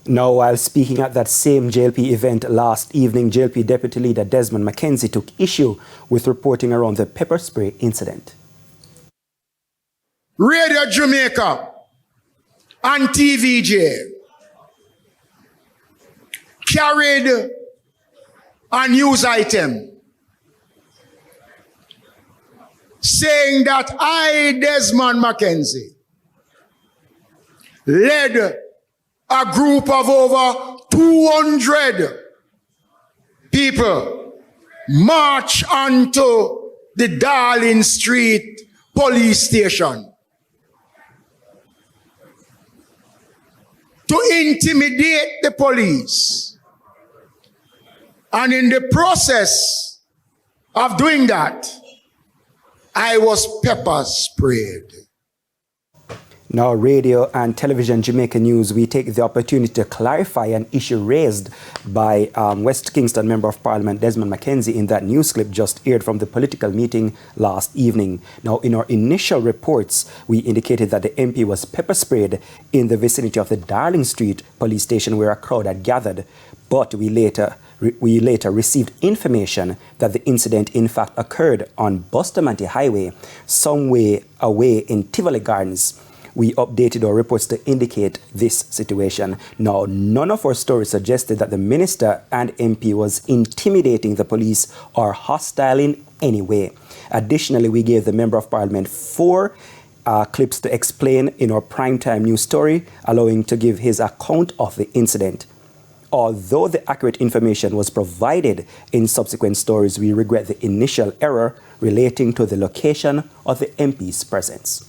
Now, while speaking at that same JLP event last evening, JLP Deputy Leader Desmond McKenzie took issue with reporting around the pepper spray incident. Radio Jamaica and TVJ carried a news item saying that I, Desmond McKenzie, led a group of over 200 people march onto the Darling Street police station to intimidate the police. And in the process of doing that, I was pepper sprayed. Now, Radio and Television Jamaica News, we take the opportunity to clarify an issue raised by West Kingston Member of Parliament Desmond McKenzie in that news clip just aired from the political meeting last evening. Now, in our initial reports, we indicated that the MP was pepper sprayed in the vicinity of the Darling Street police station where a crowd had gathered, but we later received information that the incident in fact occurred on Bustamante Highway, some way away in Tivoli Gardens. We updated our reports to indicate this situation. Now, none of our stories suggested that the minister and MP was intimidating the police or hostile in any way. Additionally, we gave the Member of Parliament 4 clips to explain in our primetime news story, allowing to give his account of the incident. Although the accurate information was provided in subsequent stories, we regret the initial error relating to the location of the MP's presence.